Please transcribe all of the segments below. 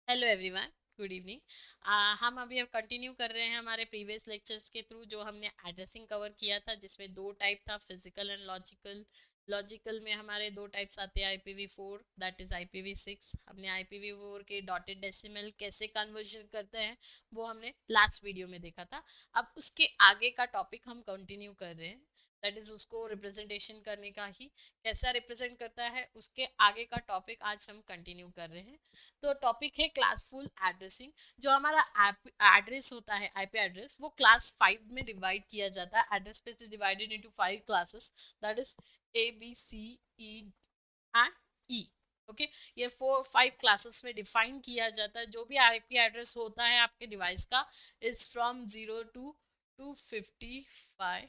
Hello everyone, good evening. हम अभी अब कंटिन्यू कर रहे हैं हमारे प्रीवियस लेक्चर्स के थ्रू जो हमने एड्रेसिंग कवर किया था, जिसमें दो टाइप था, फिजिकल एंड लॉजिकल। लॉजिकल में हमारे दो टाइप्स आते हैं, IPv4 दैट इज IPv6। हमने IPv4 के डॉटेड डेसिमल कैसे कन्वर्जन करते हैं वो हमने लास्ट वीडियो में देखा था। अब उसके आगे का टॉपिक हम कंटिन्यू कर रहे हैं, दैट इज उसको रिप्रेजेंटेशन करने का ही, कैसा रिप्रेजेंट करता है उसके आगे का टॉपिक आज हम कंटिन्यू कर रहे हैं। तो टॉपिक है क्लासफुल एड्रेसिंग। जो हमारा एड्रेस होता है, आईपी एड्रेस, वो क्लास 5 में डिवाइड किया जाता है। Address space is divided into 5 classes, that is A B C E and E। Okay, ये 4-5 क्लासेस में डिफाइन किया जाता है। जो भी आईपी एड्रेस होता है आपके डिवाइस का इज फ्रॉम 0 टू 255,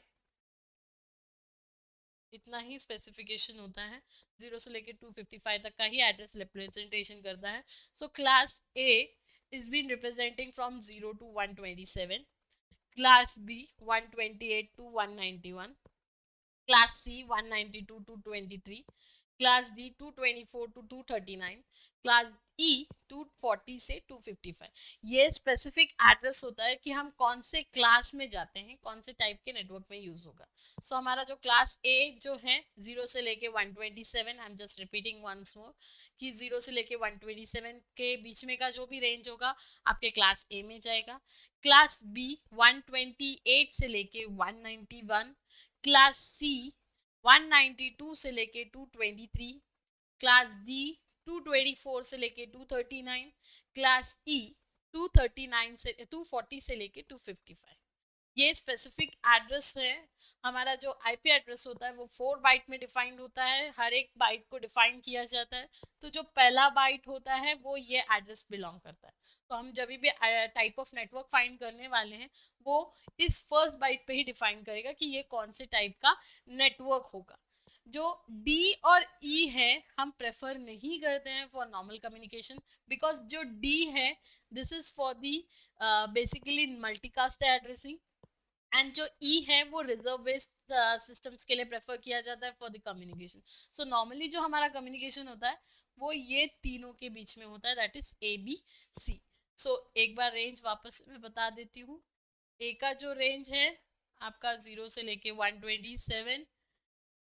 इतना ही स्पेसिफिकेशन होता है। 0 से लेके 255 तक का ही एड्रेस रिप्रेजेंटेशन करता है। So class A is been representing from 0 to 127, class B 128 to 191, class C 192 to 23, class D 224 to 239, class E 240 से 255। ये स्पेसिफिक एड्रेस होता है कि हम कौन से क्लास में जाते हैं, कौन से टाइप के नेटवर्क में यूज होगा। सो हमारा जो क्लास ए जो है 0 से लेके 127, I am just repeating once more कि 0 से लेके 127 के बीच में का जो भी रेंज होगा आपके क्लास ए में जाएगा। क्लास बी 128 से लेके 191, क्लास सी 192 से लेके 223, क्लास डी 224 से लेके 239, क्लास ई 239 से 240 से लेके 255। ये स्पेसिफिक एड्रेस है। हमारा जो आईपी एड्रेस होता है वो 4 बाइट में डिफाइंड होता है, हर एक बाइट को डिफाइन किया जाता है। तो जो पहला बाइट होता है वो ये एड्रेस बिलोंग करता है। तो हम जब भी टाइप ऑफ नेटवर्क फाइंड करने वाले हैं वो इस फर्स्ट बाइट पे ही डिफाइन करेगा कि ये कौन से टाइप का नेटवर्क होगा। जो डी और ई है हम प्रेफर नहीं करते हैं फॉर नॉर्मल कम्युनिकेशन, बिकॉज जो डी है this is for the basically multicast addressing, and जो ई है वो रिजर्व बेस्ड सिस्टम्स के लिए प्रेफर किया जाता है for the communication. So normally जो हमारा कम्युनिकेशन होता है वो ये तीनों के बीच में होता है, दैट इज ABC। सो एक बार रेंज वापस मैं बता देती हूँ। ए का जो रेंज है आपका 0 से लेके 127,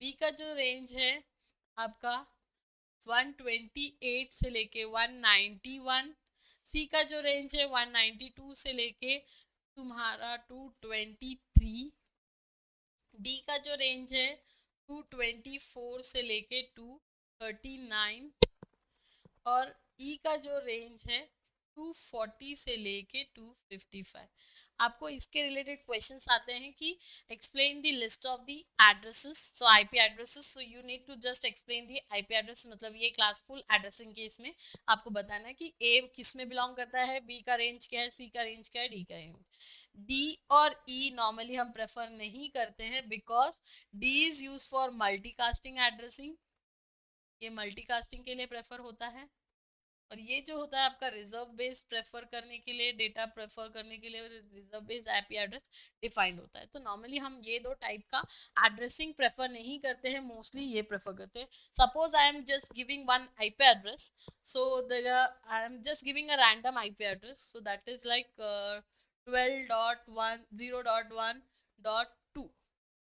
बी का जो रेंज है आपका 128 से लेके 191, सी का जो रेंज है 192 से लेके तुम्हारा 223, डी का जो रेंज है 224 से लेके 239, और ई का जो रेंज है 240 से लेके 255। आपको इसके रिलेटेड क्वेश्चंस आते हैं कि explain the list of the addresses, so IP addresses, so you need to just explain the IP address. मतलब ये क्लासफुल एड्रेसिंग के इसमें आपको बताना है कि ए किस में बिलोंग करता है, बी का रेंज क्या है, सी का रेंज क्या है, डी का रेंज। डी और ई नॉर्मली हम प्रेफर नहीं करते हैं because D is use for multicasting addressing, ये मल्टीकास्टिंग के लिए प्रेफर होता है। और ये जो होता है आपका रिजर्व बेस प्रेफर करने के लिए, डेटा प्रेफर करने के लिए reserve base IP address defined होता है। तो नॉर्मली हम ये दो टाइप का एड्रेसिंग प्रेफर नहीं करते हैं, मोस्टली ये प्रेफर करते हैं। Suppose I am just giving one IP address, so there I am just giving a random IP address, so that is like 12.10.1.2।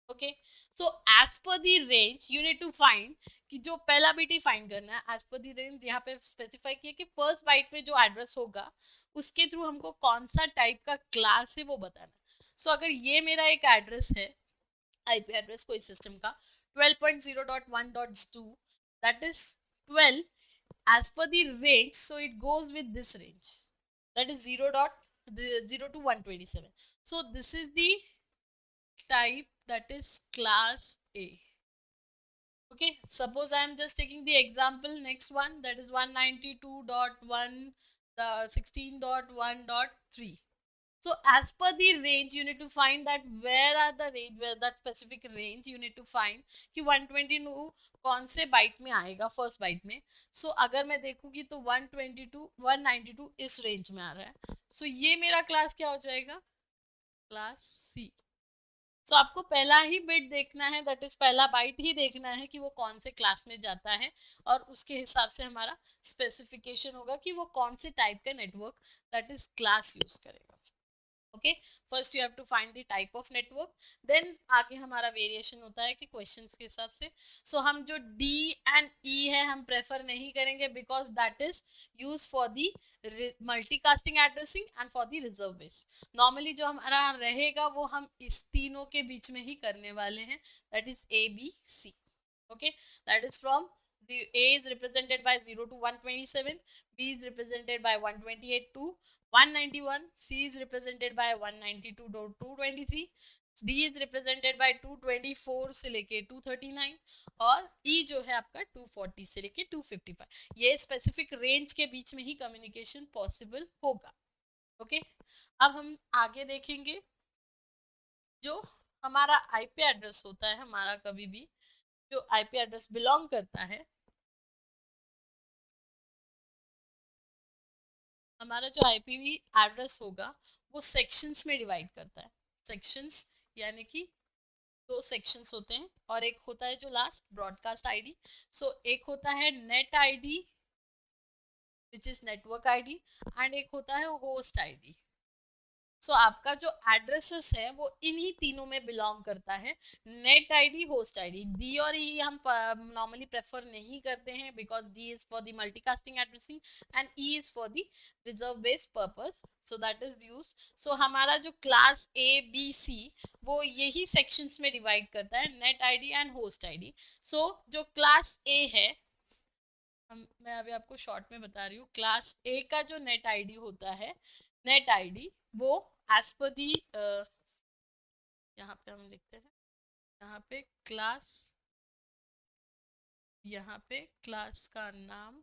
Okay, so as per the range you need to find कि जो पहला bit ही find करना है। As per the range यहाँ पे specify किया कि first bite में जो एड्रेस होगा उसके थ्रू हमको कौन सा टाइप का क्लास है वो बताना। सो अगर ये मेरा एक एड्रेस है, आईपी एड्रेस कोई सिस्टम का 12.0.1.2, that is 12 as per the range, so it goes with this range, that is 0 to 127. So this is the type, that is class A. Okay, suppose I am just taking the example next one, that is 192.1 the 16.1.3. So as per the range you need to find that where are the range, where that specific range you need to find कि 122 कौन से bite में आएगा first bite में। सो अगर मैं देखूंगी तो 122 192 इस रेंज में आ रहा है। सो ये मेरा क्लास क्या हो जाएगा, क्लास सी। सो आपको पहला ही बिट देखना है, दैट इज पहला बाइट ही देखना है कि वो कौन से क्लास में जाता है, और उसके हिसाब से हमारा स्पेसिफिकेशन होगा कि वो कौन से टाइप का network that is class use करेगा. Okay, first you have to find the type of network, then आगे हमारा वेरिएशन होता है कि क्वेश्चंस के हिसाब से. सो हम जो डी एंड ई है हम प्रेफर नहीं करेंगे because that is use for the multicasting addressing and for the reserve base. Normally जो हमारा रहेगा वो हम इस तीनों के बीच में ही करने वाले हैं, that is A B C. Okay, that is from the A is represented by 0 to 127, B is represented by 128 to 191, C is represented by 192 to 223, D is represented by 224 से लेके 239, और E जो है आपका 240 से लेके 255. ये स्पेसिफिक रेंज के बीच में ही कम्युनिकेशन पॉसिबल होगा. ओके, अब हम आगे देखेंगे जो हमारा आईपी एड्रेस होता है. हमारा कभी भी जो आईपी एड्रेस बिलोंग करता है, हमारा जो आईपी एड्रेस होगा वो सेक्शंस में डिवाइड करता है. सेक्शंस यानी कि दो सेक्शंस होते हैं, और एक होता है जो लास्ट ब्रॉडकास्ट आईडी. सो एक होता है net ID which is network ID, and एक होता है होस्ट आईडी. सो आपका जो एड्रेसेस है वो इन्हीं तीनों में बिलोंग करता है, net ID, host ID. D और ई हम नॉर्मली प्रेफर नहीं करते हैं because D is for the multicasting addressing and E is for the reserve based purpose, so that is use. So हमारा जो क्लास ए बी सी वो यही सेक्शंस में डिवाइड करता है, net ID and host ID. So जो क्लास ए है, मैं अभी आपको शॉर्ट में बता रही हूँ, क्लास ए का जो नेट आईडी होता है, नेट आईडी वो एज पर दी, यहाँ पे हम लिखते हैं, यहाँ पे क्लास, यहाँ पे क्लास का नाम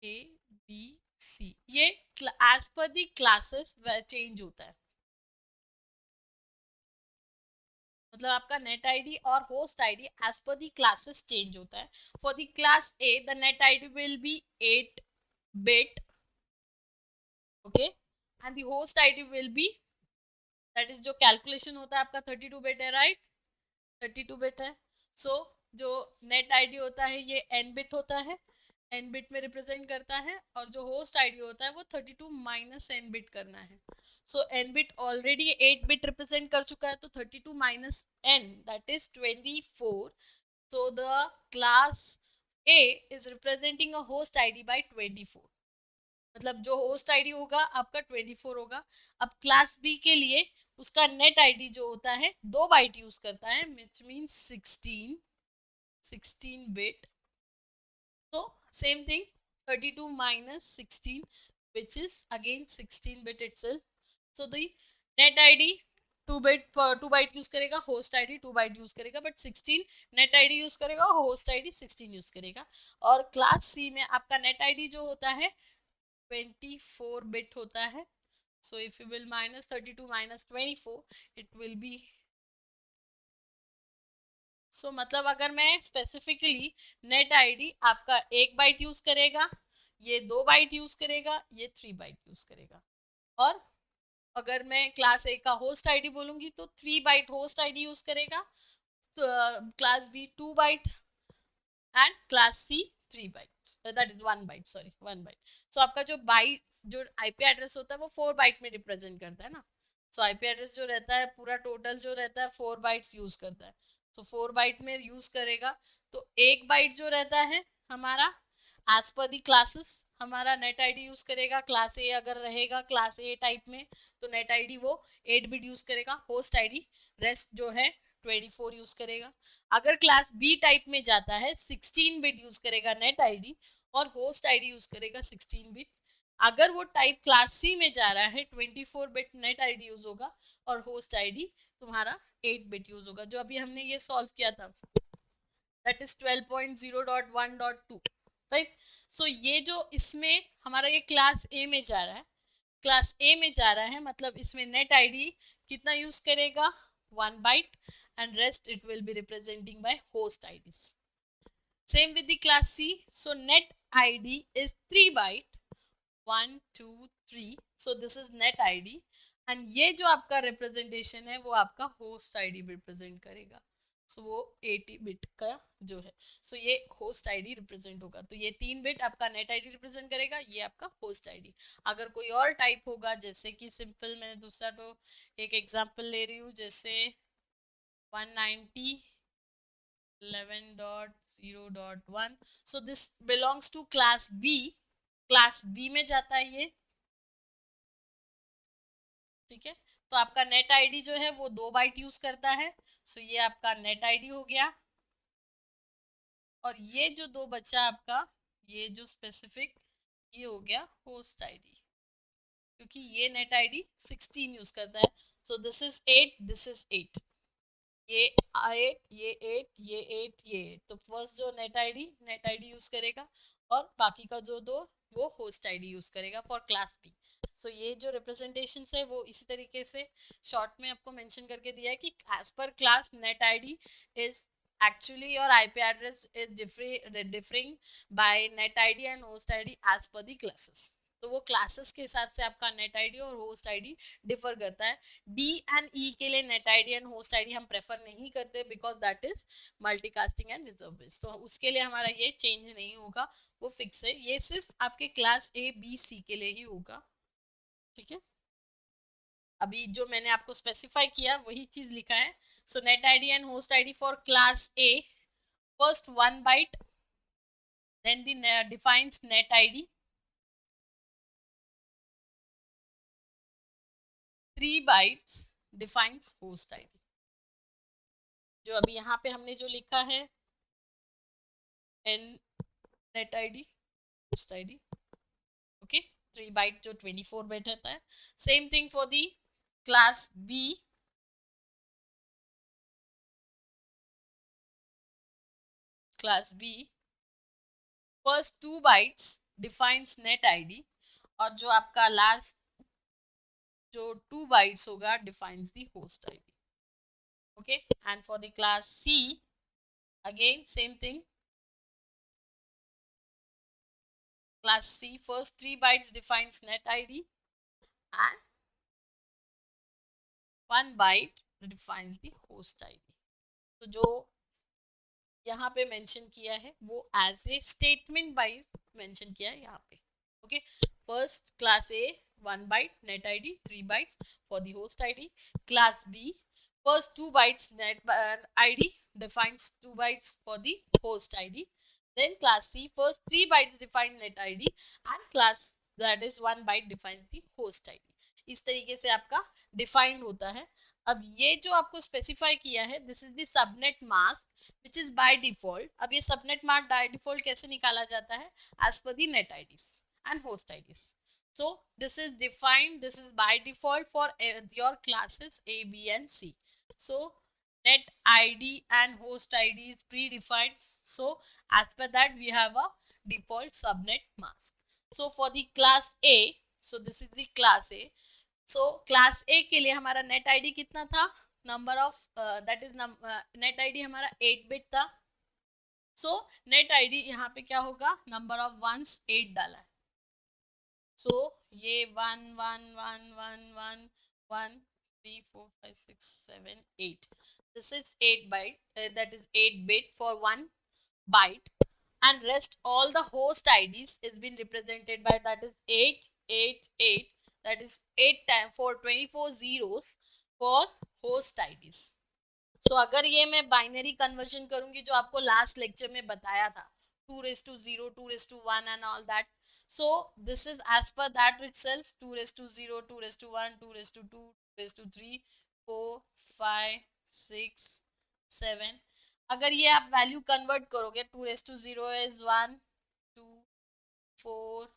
ए बी सी, ये एज पर दी क्लासेस चेंज होता है. मतलब आपका नेट आईडी और होस्ट आईडी एज पर दी क्लासेस चेंज होता है. For the class A the net ID will be 8 bit, okay, and the host id will be, that is जो calculation होता है आपका 32 बिट है, राइट, 32 बिट है. सो जो नेट आईडी होता है ये n बिट होता है, n बिट में रिप्रेजेंट करता है, और जो होस्ट आईडी होता है वो 32 माइनस n बिट करना है. सो n bit already 8 bit represent कर चुका है, तो 32 minus n that is 24. So the class A is representing a host ID by 24. मतलब जो होस्ट आईडी होगा आपका 24 होगा. अब क्लास बी के लिए उसका नेट आईडी जो होता है 2 बाइट यूज करता है, विच मींस 16 बिट. तो same thing 32 minus 16 which is again 16 bit itself. So the net ID 2 byte use करेगा, होस्ट आईडी 2 बाइट यूज करेगा, बट 16 नेट आईडी यूज करेगा, होस्ट आईडी 16 यूज करेगा. और क्लास सी में आपका नेट आईडी जो होता है 24 बिट होता है. So if you will minus 32 minus 24, it will be, so मतलब अगर मैं स्पेसिफिकली नेट आईडी आपका 1 बाइट यूज करेगा, ये 2 बाइट यूज करेगा, ये 3 बाइट यूज करेगा. और अगर मैं क्लास ए का होस्ट आईडी बोलूंगी तो 3 बाइट होस्ट आईडी यूज करेगा, तो class B 2 byte and class C 3 byte, that is 1 byte, sorry 1 byte. So आपका जो बाइट जो आईपी एड्रेस होता है वो 4 बाइट में रिप्रेजेंट करता है ना. सो आईपी एड्रेस जो रहता है पूरा टोटल जो रहता है 4 बाइट्स यूज करता है. तो 4 बाइट में यूज करेगा, तो 1 बाइट जो रहता है हमारा एज पर दी क्लासेस हमारा नेट आईडी यूज करेगा. क्लास ए अगर रहेगा क्लास ए टाइप में तो नेट आईडी वो 8 बिट यूज करेगा, होस्ट आईडी रेस्ट जो है 24 यूज करेगा. अगर क्लास बी टाइप में जाता है 16 बिट यूज करेगा नेट आईडी, और होस्ट आईडी यूज करेगा 16 बिट. अगर वो टाइप क्लास सी में जा रहा है 24 बिट नेट आईडी यूज होगा, और होस्ट आईडी तुम्हारा 8 बिट यूज होगा. जो अभी हमने ये सॉल्व किया था दैट इज 12.0.1.2, राइट. सो ये जो इसमें हमारा ये क्लास ए में जा रहा है, क्लास ए में जा रहा है, मतलब इसमें नेट आईडी कितना यूज करेगा 1 byte, and rest it will be representing by host IDs. Same with the class C. So net ID is 3 byte, 1 2 3. So this is net ID, and ये जो आपका रिप्रेजेंटेशन है वो आपका होस्ट आईडी रिप्रेजेंट करेगा. सो वो 80 bit का जो है, सो ये होस्ट आईडी रिप्रेजेंट होगा. तो ये 3 बिट आपका नेट आईडी रिप्रेजेंट करेगा, ये आपका होस्ट आईडी. अगर कोई और टाइप होगा, जैसे कि सिंपल मैं दूसरा तो एक एग्जांपल ले रही हूँ, जैसे 190.11.0.1. So this belongs to class B. Class B में जाता है ये. ठीक है, तो आपका नेट आईडी जो है वो 2 बाइट यूज करता है. सो ये आपका नेट आईडी हो गया. और ये जो 2 बचा आपका, ये जो स्पेसिफिक, ये हो गया होस्ट आईडी, क्योंकि ये नेट आईडी 16 यूज करता है. सो दिस इज 8, दिस इज 8, ये 8, ये 8, ये 8, ये 8. तो फर्स्ट जो नेट आईडी यूज करेगा, और बाकी का जो 2 वो होस्ट आईडी यूज करेगा फॉर क्लास बी. सो ये जो रिप्रेजेंटेशन है वो इसी तरीके से शॉर्ट में आपको मेंशन करके दिया है कि as per class net ID is actually your IP address is differing by net ID and host ID as per the classes. तो वो क्लासेस के हिसाब से आपका नेट आईडी और होस्ट आईडी डिफर करता है. डी एंड ई के लिए net ID and host ID हम प्रेफर नहीं करते, because that is multicasting and reserve base. तो उसके लिए हमारा ये चेंज नहीं होगा, वो फिक्स है. ये सिर्फ आपके क्लास ए बी सी के लिए ही होगा. ठीक है, अभी जो मैंने आपको स्पेसिफाई किया वही चीज लिखा है. So net ID and host ID for class A, first 1 byte, then the defines net id, 3 bytes defines host id. जो अभी यहाँ पे हमने जो लिखा है n net id host id, okay, 3 byte जो 24 bit रहता है. Same thing for the class B. Class B, first 2 bytes defines net id, और जो आपका लास्ट जो 2 bytes होगा defines the host id. Okay, and for the class C, again same thing. Class C, first 3 bytes defines net id and 1 byte defines the host id. तो जो यहाँ पे mention किया है वो as a statement wise mention किया है यहाँ पे. Okay, first class A 1 byte net id, 3 bytes for the host id. Class B, first 2 bytes net id defines 2 bytes for the host id. Then class C, first 3 bytes define net id and class that is 1 byte defines the host id. इस तरीके से आपका defined होता है. अब ये जो आपको स्पेसिफाई किया है, this is the subnet mask which is by default. अब ये सबनेट मास्क बाय डिफॉल्ट कैसे निकाला जाता है, as per the net IDs and host IDs. So this is defined, this is by default for your classes A, B and C. So net ID and host ID is predefined. So as per that we have a default subnet mask. So for the class A, so this is the class A. So class A के लिए हमारा net ID कितना था, number of that is net ID हमारा 8 bit था. So net ID यहाँ पे क्या होगा, number of ones 8 डाला है. So ये 1 1 1 1 1 1 3 4 5 6 7 8. This is 8 byte. That is 8 bit for 1 byte, and rest all the host IDs is been represented by that is 8 8 8. That is 8 times for 24 zeros for host IDs. So अगर ये मैं binary conversion करूंगी जो आपको last lecture में बताया था, 2:0, 2:1 and all that. So this is as per that itself, 2:0, 2:1, 2:2, 2:3, 4, 5, 6, 7. अगर ये आप वैल्यू कन्वर्ट करोगे, 2:0 is 1, 2, 4,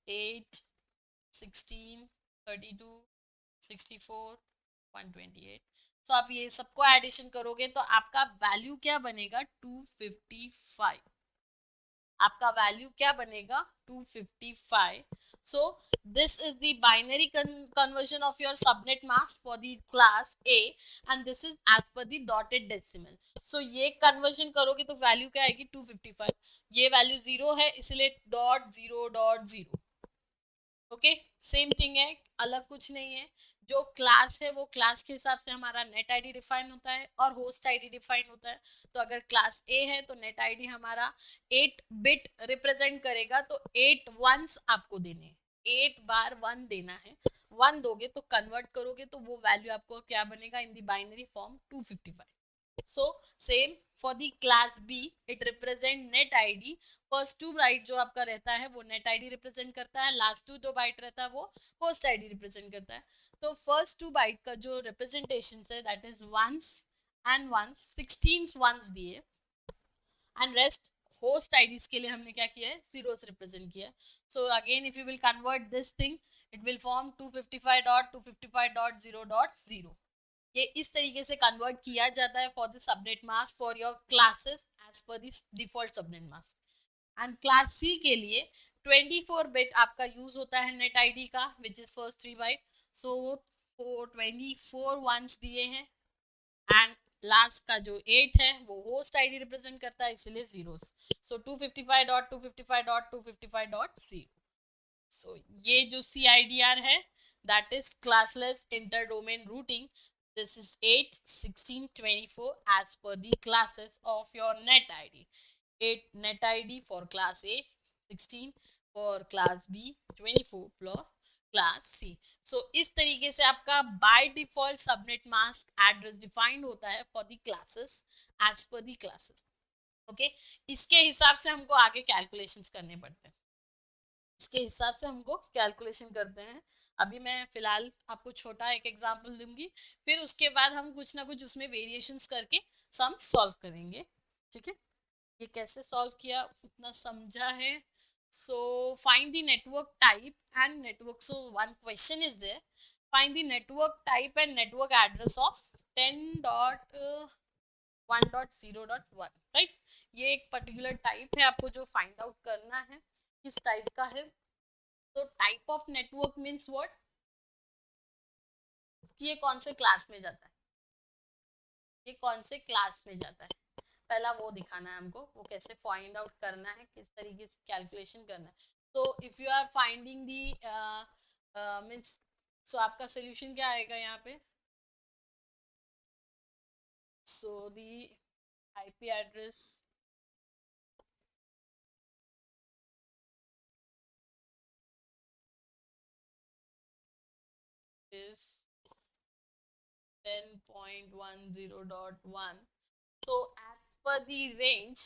8, 16, 32, 64, 128. तो आप ये सबको एडिशन करोगे तो आपका वैल्यू क्या बनेगा, 255. आपका वैल्यू क्या बनेगा, 255. So this is the binary conversion of your subnet mask for the class A, and this is as per the dotted decimal. So ये कन्वर्जन करोगे तो वैल्यू क्या आएगी, 255. ये वैल्यू 0 है इसलिए .0.0. ओके, सेम थिंग है, अलग कुछ नहीं है। जो क्लास है वो क्लास के हिसाब से हमारा नेट आईडी डिफाइन होता है और होस्ट आईडी डिफाइन होता है। तो अगर क्लास ए है तो नेट आईडी हमारा 8 बिट रिप्रेजेंट करेगा, तो 8 वंस आपको देने हैं, 8 बार 1 देना है। 1 दोगे तो कन्वर्ट करोगे तो वो वैल्यू आपको क्या बनेगा in the binary form 255। So same for the class B, it represent net ID। First 2 byte जो आपका रहता है वो नेट आईडी रिप्रेजेंट करता है, लास्ट 2 जो बाइट रहता है वो होस्ट आईडी रिप्रेजेंट करता है। तो फर्स्ट 2 बाइट का जो रिप्रेजेंटेशन है that is ones and ones, 16 ones दिए, एंड रेस्ट होस्ट आईडीज के लिए हमने क्या किया है, जीरोस रिप्रेजेंट किया है। So again if you will convert this thing, it will form 255.255.0.0। ये इस तरीके से कन्वर्ट किया जाता है for the subnet mask for your classes as per this default subnet mask. And class C के लिए 24 बिट आपका यूज होता है नेट आईडी का, which is first 3 byte. So 24 ones दिए हैं, एंड लास्ट का जो 8 है वो होस्ट आईडी रिप्रेजेंट करता है, इसलिए जीरोस। सो 255.255.255.0। सो ये जो CIDR है that is classless inter domain routing. This is 8, 16, 24 as per the classes of your net ID. 8 net ID for class A, 16 for class B, 24 for class C. So इस तरीके से आपका by default subnet mask address defined होता है for the classes as per the classes. Okay? इसके हिसाब से हमको आगे कैलकुलेशंस करने पड़ते हैं, इसके हिसाब से हमको कैलकुलेशन करते हैं। अभी मैं फिलहाल आपको छोटा एक एग्जांपल दूंगी, फिर उसके बाद हम कुछ ना कुछ उसमें वेरिएशंस करके सम सॉल्व करेंगे। ठीक है, ये कैसे सॉल्व किया उतना समझा है। So find the network type and network, so one question is there, find the network type and network address of 10.1.0.1, right. ये एक पर्टिकुलर टाइप है, आपको जो फाइंड आउट करना है किस टाइप का है। तो type of network means what, कि ये कौन से क्लास में जाता है, ये कौन से क्लास में जाता है, पहला वो दिखाना है हमको, वो कैसे फाइंड आउट करना है, किस तरीके से कैलकुलेशन करना है। तो if you are finding the means, so आपका सोल्यूशन क्या आएगा यहाँ पे। So the IP address is 10.10.1. So as per the range,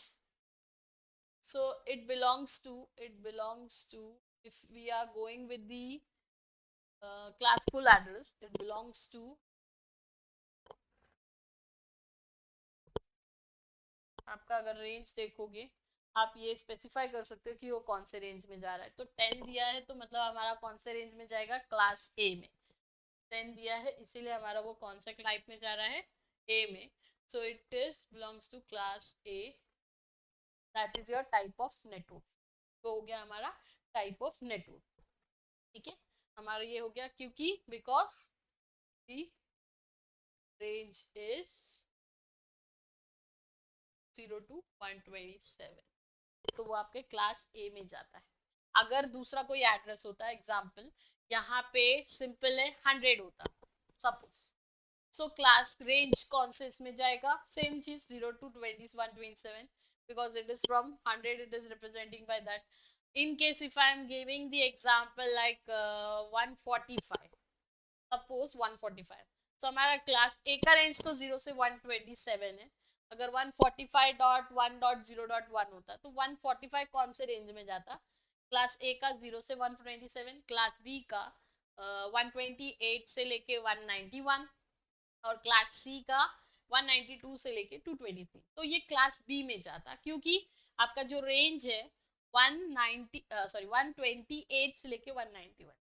so it belongs to if we are going with the class full address, it belongs to, आपका अगर range देखोगे आप ये स्पेसिफाई कर सकते हो कि वो कौन से रेंज में जा रहा है। तो 10 दिया है तो मतलब हमारा कौन से रेंज में जाएगा, क्लास ए में। 10 दिया है इसीलिए हमारा वो कौन सा टाइप में जा रहा है, ए में। So it is belongs to class A, that is your type of network. तो हो गया हमारा टाइप ऑफ नेटवर्क। ठीक है, हमारा ये हो गया क्योंकि because the range is 0 to 127, तो वो आपके क्लास ए में जाता है। अगर दूसरा कोई एड्रेस होता है, एग्जाम्पल यहाँ पे सिंपल है 100 होता सपोज, सो क्लास रेंज कौन से इसमें जाएगा, सेम चीज 0 to 127, because it is from 100 it is representing by that. In case if I am giving the example like 145, suppose 145, तो हमारा क्लास ए का रेंज तो 0 से 127 है। अगर 145.1.0.1 होता तो 145 कौन से रेंज में जाता, क्लास ए का 0 से 127, क्लास बी का 128 से लेके 191, और क्लास सी का 192 से लेके 223। तो ये क्लास बी में जाता क्योंकि आपका जो रेंज है 128 से लेके 191,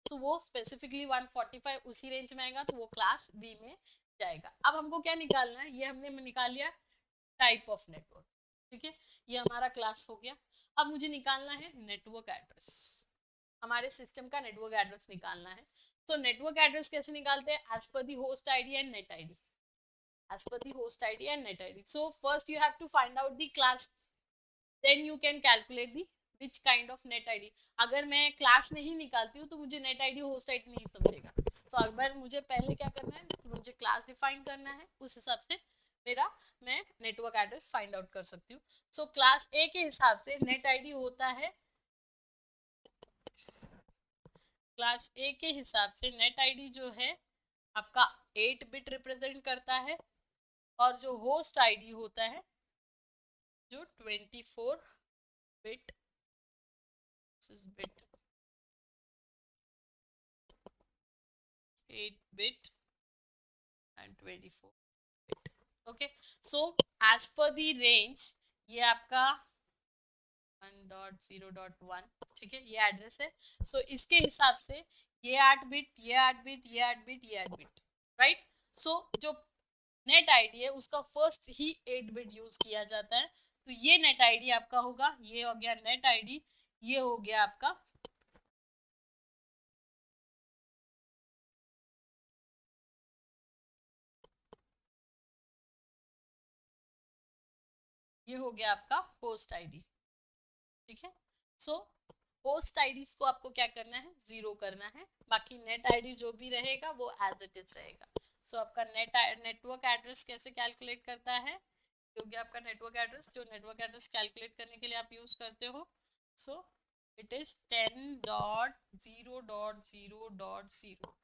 तो वो स्पेसिफिकली 145 उसी रेंज में आएगा, तो वो क्लास बी में जाएगा। अब हमको क्या निकालना है, ये हमने निकाल लिया टाइप ऑफ नेटवर्क। ठीक है, ये हमारा क्लास हो गया। अब मुझे निकालना है नेटवर्क एड्रेस, हमारे सिस्टम का नेटवर्क एड्रेस निकालना है। तो नेटवर्क एड्रेस कैसे निकालते हैं, as per the host ID and net ID, as per the host ID and net ID. So first you have to find out the class, then you can calculate the which kind of net ID. अगर मैं class नहीं निकालती हूँ तो मुझे net ID host ID नहीं समझेगा। सो अगर मुझे पहले क्या करना है, मुझे क्लास डिफाइन करना है, उस हिसाब से मेरा मैं नेटवर्क एड्रेस फाइंड आउट कर सकती हूँ। सो क्लास ए के हिसाब से नेट आईडी होता है, क्लास ए के हिसाब से नेट आईडी जो है आपका 8 बिट रिप्रेजेंट करता है, और जो होस्ट आईडी होता है जो 24 bit bit 8 bit and 24 bit. Okay, so as per the range ये आपका 1.0.1, ठीक है, ये एड्रेस है। सो इसके हिसाब से ये 8 बिट, ये 8 बिट, ये 8 बिट, ये 8 बिट, राइट। सो जो नेट आईडी है उसका फर्स्ट ही 8 बिट यूज किया जाता है, तो ये नेट आईडी आपका होगा, ये हो गया नेट आईडी, ये हो गया आपका ये हो गया आपका होस्ट आईडी, ठीक है। सो होस्ट आईडीज को आपको क्या करना है, 0 करना है, बाकी नेट आईडी जो भी रहेगा वो एज इट इज रहेगा। सो आपका नेटवर्क एड्रेस कैसे कैलकुलेट करता है, क्योंकि आपका नेटवर्क एड्रेस, जो नेटवर्क एड्रेस कैलकुलेट करने के लिए आप यूज करते हो, so it is 10.0.0.0।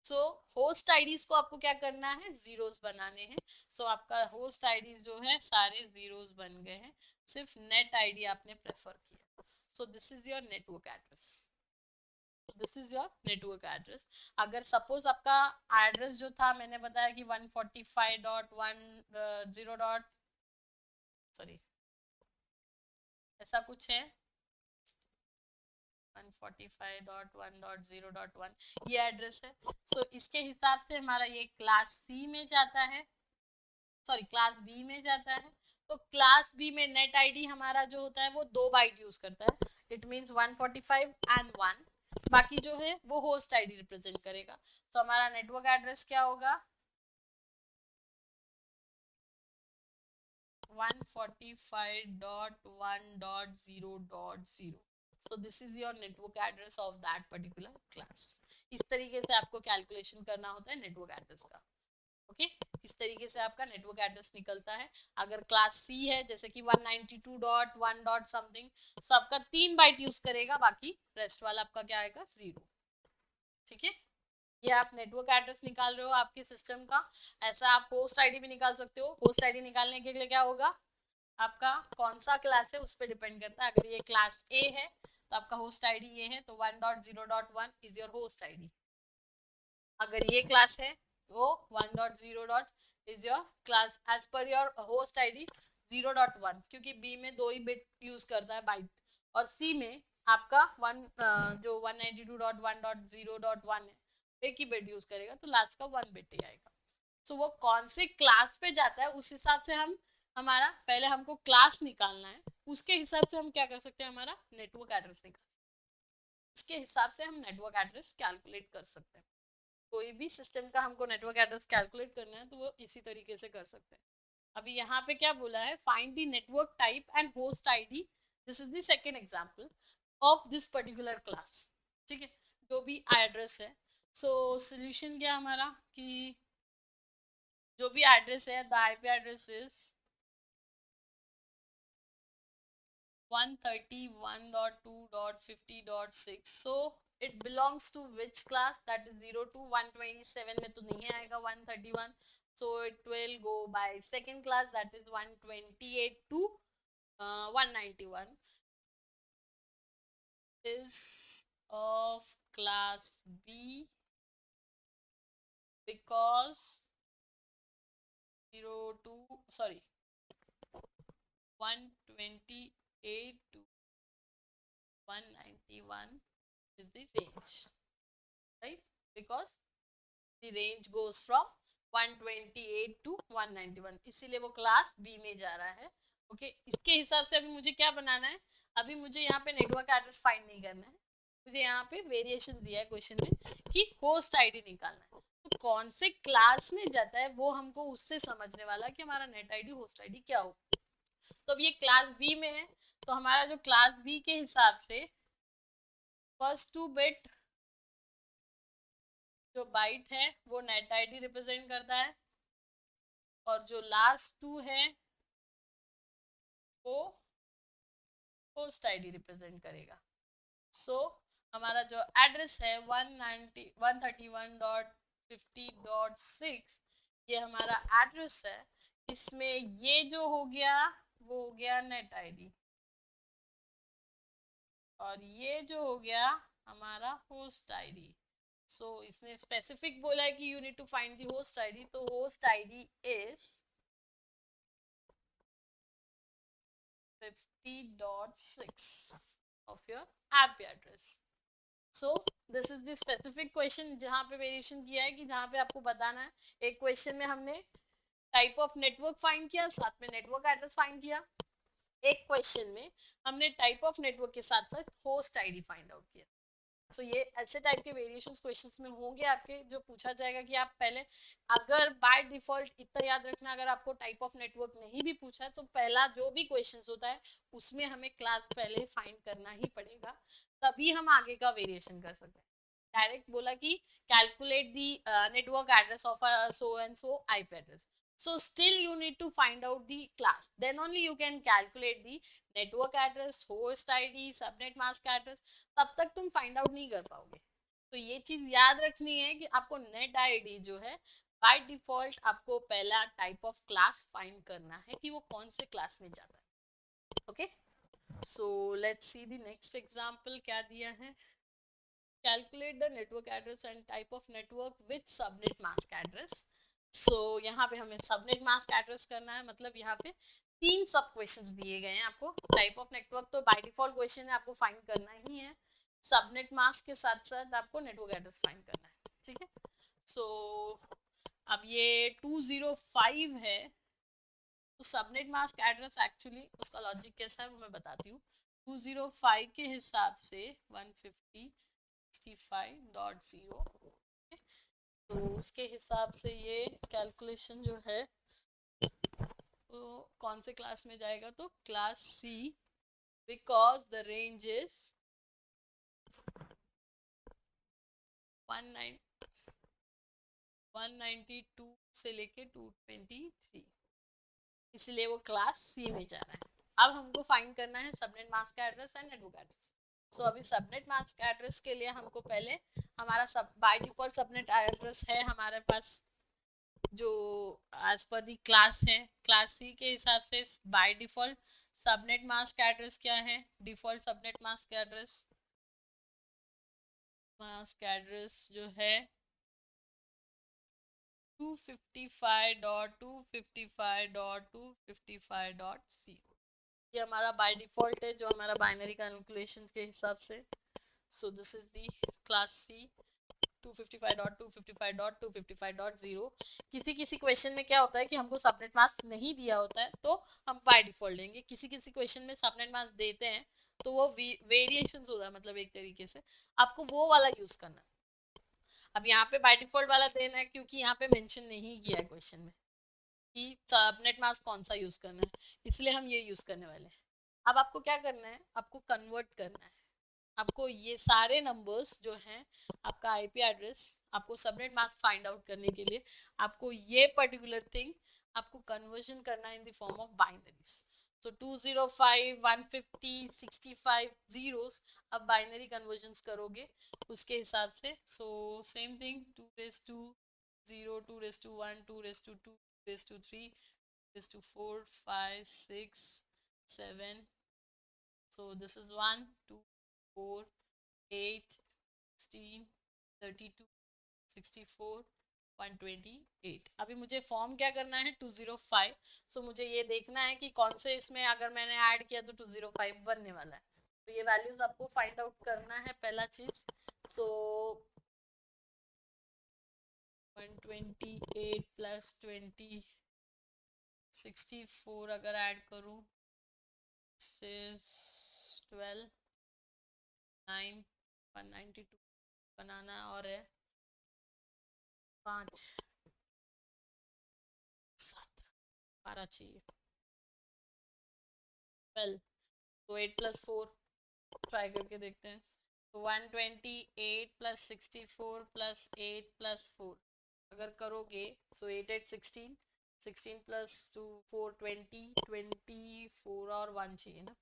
So host IDs को आपको क्या करना है, जीरोस बनाने हैं। सो आपका होस्ट आईडीज जो है सारे जीरोस बन गए हैं, सिर्फ नेट आईडी आपने प्रेफर किया। सो this is your network address, this is your network address. अगर सपोज आपका एड्रेस जो था मैंने बताया कि 145.10 सॉरी ऐसा कुछ है, 145.1.0.1 ये एड्रेस है। सो इसके हिसाब से हमारा ये क्लास सी में जाता है, सॉरी क्लास बी में जाता है। तो क्लास बी में नेट आईडी हमारा जो होता है वो 2 बाइट यूज करता है, इट मींस 145 एंड 1, बाकी जो है वो होस्ट आईडी रिप्रेजेंट करेगा। तो हमारा नेटवर्क एड्रेस क्या होगा, 145.1.0.0। So this is your network address of that particular class। इस तरीके से आपको कैलकुलेशन करना होता है नेटवर्क एड्रेस का। ओके, इस तरीके से आपका नेटवर्क एड्रेस निकलता है। अगर क्लास सी है जैसे कि 192.1 डॉट समथिंग, तो आपका 3 बाइट यूज करेगा, बाकी रेस्ट वाला आपका क्या आएगा, 0, ठीक है। ये आप नेटवर्क एड्रेस निकाल रहे हो आपके सिस्टम का। ऐसा आप होस्ट आईडी भी निकाल सकते हो। होस्ट आईडी निकालने के लिए क्या होगा, आपका कौन सा क्लास है उस पर डिपेंड करता है। अगर ये क्लास ए है तो आपका होस्ट आईडी ये है, तो 1.0.1 इज योर होस्ट आईडी। अगर ये क्लास है तो 1.0. Is your class as per your host ID 0.1, क्योंकि बी में 2 ही बिट यूज करता है बाइट, और सी में आपका जो 192.1.0.1 है एक ही बिट यूज करेगा, तो लास्ट का 1 बिट ही आएगा। तो वो कौन से क्लास पे जाता है उस हिसाब से हम, हमारा पहले हमको क्लास निकालना है, उसके हिसाब से हम क्या कर सकते हैं, हमारा नेटवर्क एड्रेस निकाल, उसके हिसाब से हम नेटवर्क एड्रेस कैलकुलेट कर सकते हैं। कोई भी सिस्टम का हमको नेटवर्क एड्रेस कैलकुलेट करना है तो वो इसी तरीके से कर सकते हैं। अभी यहाँ पे क्या बोला है, find the network type and host ID, this is the second example of this particular class, ठीक है, जो भी एड्रेस है। सो सोल्यूशन क्या हमारा, कि जो भी एड्रेस है, the IP address is 131.2.50.6, so it belongs to which class, that is 0 to 127 में तो नहीं आएगा 131, so it will go by second class, that is 128 to 191 is of class B because 128 to 191 is the range, right, because the range goes from 128 to 191, इसीलिए वो class B में जा रहा है। ओके, इसके हिसाब से अभी मुझे क्या बनाना है, अभी मुझे यहाँ पे नेटवर्क एड्रेस फाइंड नहीं करना है, मुझे यहाँ पे वेरिएशन दिया है क्वेश्चन में कि होस्ट आईडी निकालना है। तो कौन से क्लास में जाता है वो हमको उससे समझने वाला कि हमारा नेट आईडी होस्ट आईडी क्या हो। तो अब ये क्लास बी में है, तो हमारा जो क्लास बी के हिसाब से फर्स्ट 2 बिट जो बाइट है वो नेट आईडी रिप्रेजेंट करता है, और जो लास्ट 2 है वो होस्ट आईडी रिप्रेजेंट करेगा। सो हमारा जो एड्रेस है 131.50.6 ये हमारा एड्रेस है। इसमें ये जो हो गया वो हो गया नेट आईडी, और ये जो हो गया हमारा होस्ट आईडी। सो इसने स्पेसिफिक बोला है कि you need to find the host ID, तो host ID is 50.6 of your IP address. So this is the specific question जहाँ पे वेरिएशन किया है कि जहाँ पे आपको बताना है, एक क्वेश्चन में हमने टाइप ऑफ नेटवर्क फाइंड किया, साथ में नेटवर्क एड्रेस फाइंड किया, एक क्वेश्चन में हमने टाइप ऑफ नेटवर्क के साथ साथ होस्ट आईडी फाइंड आउट किया। सो ये ऐसे टाइप के वेरिएशंस क्वेश्चंस में होंगे आपके, जो पूछा जाएगा कि आप पहले, अगर बाय डिफॉल्ट इतना याद रखना, अगर आपको टाइप ऑफ नेटवर्क नहीं भी पूछा है तो पहला जो भी क्वेश्चंस होता है उसमें हमें क्लास पहले फाइंड करना ही पड़ेगा, तभी हम आगे का वेरिएशन कर सकते हैं। डायरेक्ट बोला कि calculate the network address of so and so IP address, so still you need to find out the class, then only you can calculate the network address, host id, subnet mask address, तब तक तुम find out नहीं कर पाओगे। तो ये चीज याद रखनी है कि आपको नेट आईडी जो है बाय डिफॉल्ट आपको पहला टाइप ऑफ क्लास फाइंड करना है कि वो कौन से क्लास में जाता है। Okay, so let's see the next example क्या दिया है। Calculate the network address and type of network with subnet mask address. So यहाँ पे हमें सबनेट मास्क एड्रेस करना है, मतलब यहाँ पे 3 सब क्वेश्चंस दिए गए हैं आपको। टाइप ऑफ नेटवर्क तो बाय डिफॉल्ट क्वेश्चन है, आपको फाइंड करना ही है। सबनेट मास्क के साथ साथ आपको नेटवर्क एड्रेस फाइंड करना है, ठीक है। सो अब ये 205 है, तो सबनेट मास्क एड्रेस एक्चुअली उसका लॉजिक कैसा है वो मैं बताती हूँ। 205 के हिसाब से 150.65.0, तो उसके हिसाब से ये कैलकुलेशन जो है तो कौन से क्लास में जाएगा, तो class C, because the range is 192 से लेके 223, इसलिए वो क्लास सी में जा रहा है। अब हमको फाइंड करना है सबनेट मास्क का एड्रेस एंड नेटवर्क एड्रेस। सो अभी सबनेट मास्क एड्रेस के लिए हमको पहले हमारा सब बाय डिफॉल्ट सबनेट एड्रेस है हमारे पास जो एज पर दी क्लास है, क्लास सी के हिसाब से by default subnet mask address क्या है, डिफॉल्ट सबनेट मास्क एड्रेस जो है 255.255.255.0, ये हमारा बाय डिफॉल्ट है जो हमारा बाइनरी कैलकुलेशन के हिसाब से। So this is the class C 255.255.255.0। किसी किसी क्वेश्चन में क्या होता है कि हमको सबनेट मास्क नहीं दिया होता है तो हम बाय डिफॉल्ट लेंगे, किसी किसी क्वेश्चन में सबनेट मास्क देते हैं तो वो वेरिएशंस होता है, मतलब एक तरीके से आपको वो वाला यूज करना है। अब यहाँ पे बाय डिफॉल्ट वाला देना है क्योंकि यहाँ पे मेंशन नहीं किया है क्वेश्चन में कि सबनेट मास्क कौन सा यूज करना है, इसलिए हम ये यूज करने वाले हैं। अब आपको क्या करना है, आपको कन्वर्ट करना है, आपको ये सारे नंबर्स जो हैं आपका आईपी एड्रेस, आपको सबनेट मास्क फाइंड आउट करने के लिए आपको ये पर्टिकुलर थिंग आपको कन्वर्जन करना है in the form of binaries. So 205 150 65 zeros अब बाइनरी कन्वर्जन्स करोगे उसके हिसाब से। So same thing 2 raise to 0 2 raise to 1 2 raise to 2 raise to 3 raise to 4 5 6 7। So this is 1 2 4 8 16 32 64 128। अभी मुझे फॉर्म क्या करना है 205। सो मुझे ये देखना है कि कौन से इसमें अगर मैंने ऐड किया तो 205 बनने वाला है, तो ये वैल्यूज आपको फाइंड आउट करना है पहला चीज। सो 128 प्लस 20 64 अगर ऐड करूं 12 9 192 बनाना और है 5 7 12 चाहिए। 12, तो 8 + 4 ट्राई करके देखते हैं। तो 128 + 64 + 8 + 4 अगर करोगे, सो 8 8 16, 16 + 2 4 20, 24 और 1 चाहिए ना।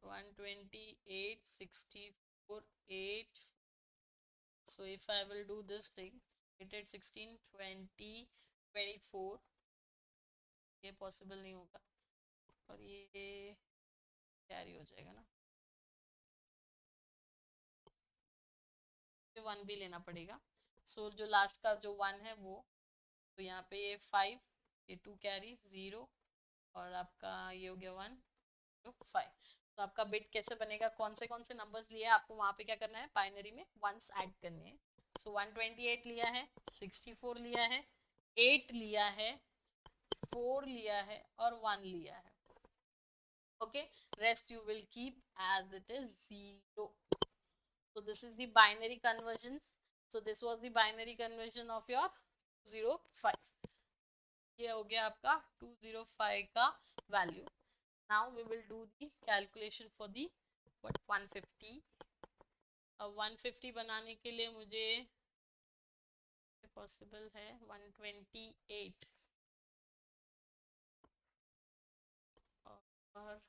128 64 8, so if I will do this thing 8 8 16 20 24, ये पॉसिबल नहीं होगा और ये कैरी हो जाएगा ना, ये 1 भी लेना पड़ेगा। सो जो लास्ट का जो 1 है वो, तो यहाँ पे ये 5, ये 2 कैरी 0 और आपका ये हो गया 1 5। तो आपका बिट कैसे बनेगा, कौन से नंबर्स लिए आपको वहां पे क्या करना है, बाइनरी में वंस ऐड करने हैं। सो 128 लिया है, 64 लिया है, 8 लिया है, 4 लिया है और 1 लिया है। Okay, rest you will keep as it is 0. So this is the binary conversion. So this was the binary conversion of your 205. ये हो गया आपका 205 का value. Now we will do the calculation for the 150. अब 150 बनाने के लिए मुझे पॉसिबल है 128 और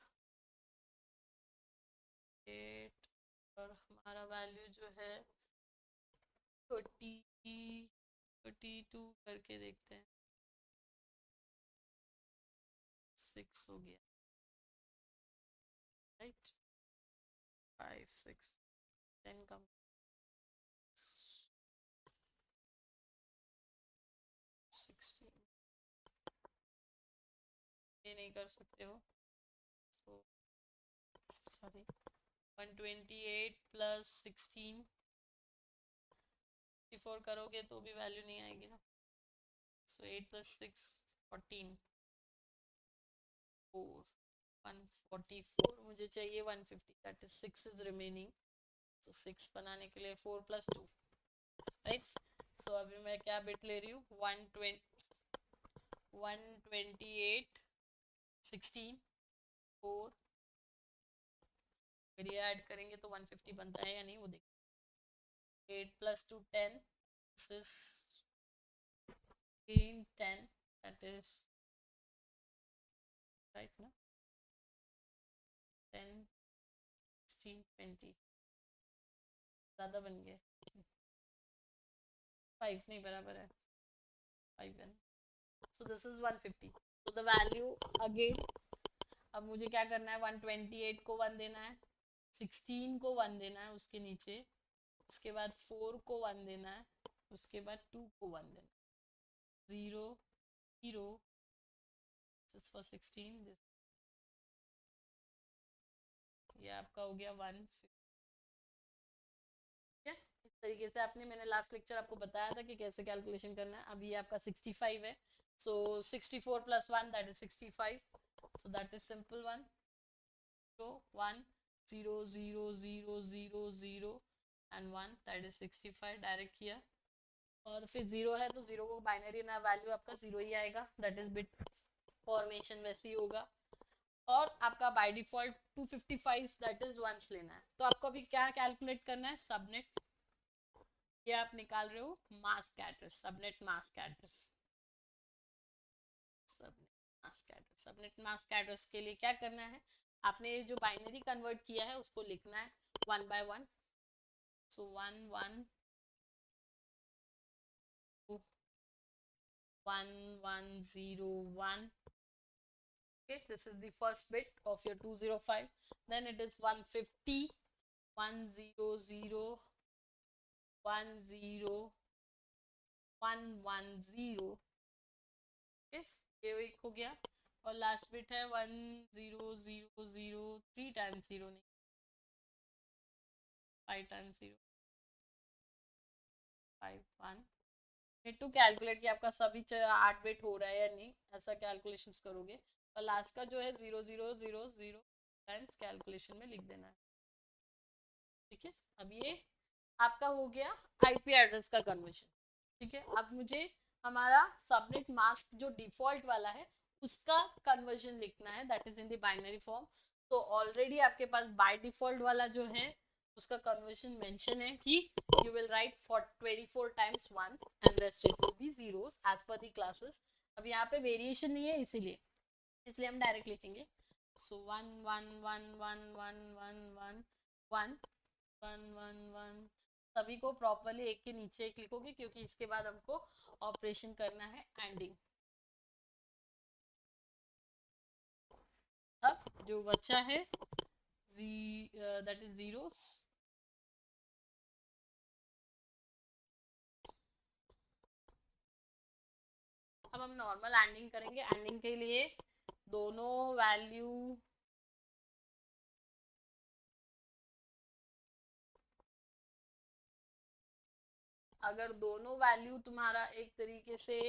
8 और हमारा वैल्यू जो है 32 करके देखते हैं, 6 हो गया, राइट, 5 6 10 कम 16, ये नहीं कर सकते हो, सो सॉरी 128 + 16 4 करोगे तो भी वैल्यू नहीं आएगी ना। सो 8 + 6 14 4 144, मुझे चाहिए 150, दैट इज 6 इज रिमेनिंग। सो 6 बनाने के लिए 4 + 2, राइट। सो अभी मैं क्या बिट ले रही हूँ, 128 16 4, फिर ये ऐड करेंगे तो 150 बनता है या नहीं वो देखिए। 8 + 2 10, this is 10, that is right ना, 10 16 20 ज़्यादा बन गए, 5 नहीं बराबर है 5 है। सो this is 150, so the value again, अब मुझे क्या करना है, 128 को 1 देना है, 16 को 1 देना है उसके नीचे, उसके बाद 4 को 1 देना है, उसके बाद 2 को 1 देना है, 0 0, this is for 16, this ये आपका हो गया 150। इस तरीके से आपने, मैंने लास्ट लेक्चर आपको बताया था कि कैसे कैलकुलेशन करना है। अभी आपका 65 है, सो 64 + 1 that is 65, so that is simple 1 तो 1 0 0 0 0 0 एंड 1 दैट इज 65 डायरेक्ट किया, और फिर 0 है तो 0 को बाइनरी ना वैल्यू आपका 0 ही आएगा, दैट इज बिट फॉर्मेशन वैसे ही होगा। और आपका by default 255 that is ones लेना है। तो आपको अभी क्या कैलकुलेट करना है, सबनेट, ये आप निकाल रहे हो mask address, subnet mask address, subnet mask address के लिए क्या करना है, आपने जो बाइनरी कन्वर्ट किया है उसको लिखना है 1 by 1, so 1 1 1 1 0 1, okay, this is the first bit of your 205, then it is 150 1 0 0 1 0 1 1 0, okay, ये एक हो गया, और लास्ट बिट है 1 0 0 0 3 टाइम्स 0 नहीं 5 टाइम्स 0 5 1, नीड टू कैलकुलेट कि आपका सभी 8 बिट हो रहा है या नहीं, ऐसा कैलकुलेशंस करोगे, और लास्ट का जो है 0 0 0 0 टाइम्स कैलकुलेशन में लिख देना है, ठीक है। अब ये आपका हो गया आईपी एड्रेस का कन्वर्जन, ठीक है। अब मुझे हमारा सबनेट मास्क जो डिफॉल्ट वाला है उसका कन्वर्जन लिखना है, that is in the binary form. तो ऑलरेडी आपके पास बाय डिफॉल्ट वाला जो है उसका कन्वर्जन मेंशन है कि you will write for 24 times ones and rest it will be zeros as per the classes. अब यहाँ पे वेरिएशन नहीं है, इसलिए हम डायरेक्ट लिखेंगे। सो 1 1 1 1 1 1 1 1 1 1 1, सभी को प्रॉपरली एक के नीचे एक लिखोगे क्योंकि इसके बाद हमको ऑपरेशन करना है एंडिंग। अब जो बचा है दैट इज जीरोस। अब हम नॉर्मल एंडिंग करेंगे। एंडिंग के लिए दोनों वैल्यू अगर दोनों वैल्यू तुम्हारा एक तरीके से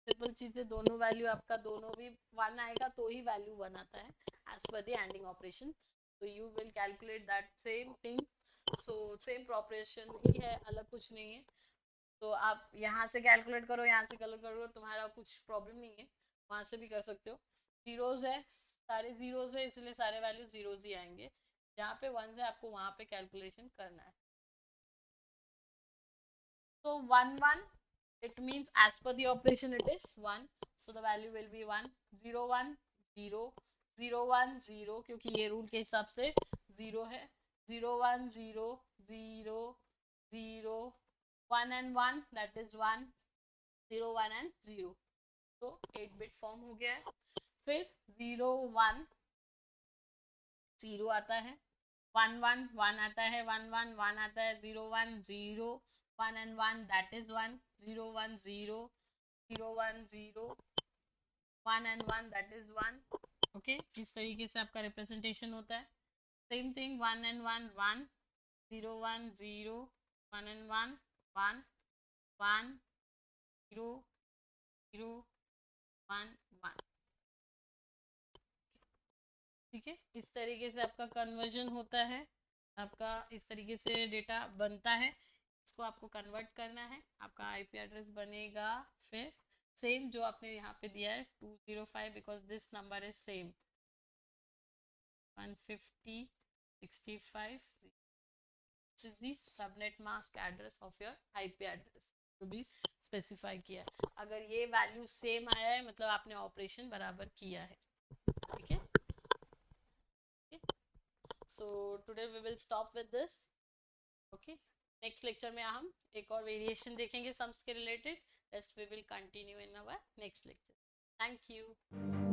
ट्रिपल चीज है, दोनों वैल्यू आपका दोनों भी 1 आएगा तो ही वैल्यू 1 आता है as per the ANDing operation. तो you will calculate that same thing. So same operation ही है, अलग कुछ नहीं है। तो आप यहाँ से कैलकुलेट करो, यहाँ से कैलकुलेट करो, तुम्हारा कुछ प्रॉब्लम नहीं है, वहां से भी कर सकते हो। जीरोज है, सारे जीरोज है, इसलिए सारे वैल्यू जीरोज ही आएंगे। जहाँ पे 1 है आपको वहां पे कैलकुलेशन करना है। So 1 1, it means as per the operation it is 1, so the value will be 1 0 1 0 0 1 0 क्योंकि ये रूल के हिसाब से 0 है। 0 1 0 0 0 1 and 1 that is 1 0 1 and 0, तो 8 बिट फॉर्म हो गया है। फिर 0 1 0 आता है, 1 1 1 आता है, 1 1 1 आता है, 0 1 0 1 and 1 that is 1 0 1 0 0 1 0 1 and 1 that is 1। Okay, इस तरीके से आपका रिप्रेजेंटेशन होता है। Same thing 1 and 1 1 0 1 0 1 and 1 1 1 0 0 1 1। ठीक है, इस तरीके से आपका कन्वर्जन होता है, आपका इस तरीके से डेटा बनता है। इसको आपको कन्वर्ट करना है, आपका आईपी एड्रेस बनेगा फिर सेम जो आपने यहाँ पे दिया है 205, because this number is same 150 65। This is the subnet mask address of your IP address to be specify किया। अगर ये वैल्यू सेम आया है मतलब आपने ऑपरेशन बराबर किया है। ठीक है, so today we will stop with this। okay, next lecture में हम एक और वेरिएशन देखेंगे सम्स के रिलेटेड। Rest we will continue in our next lecture. Thank you.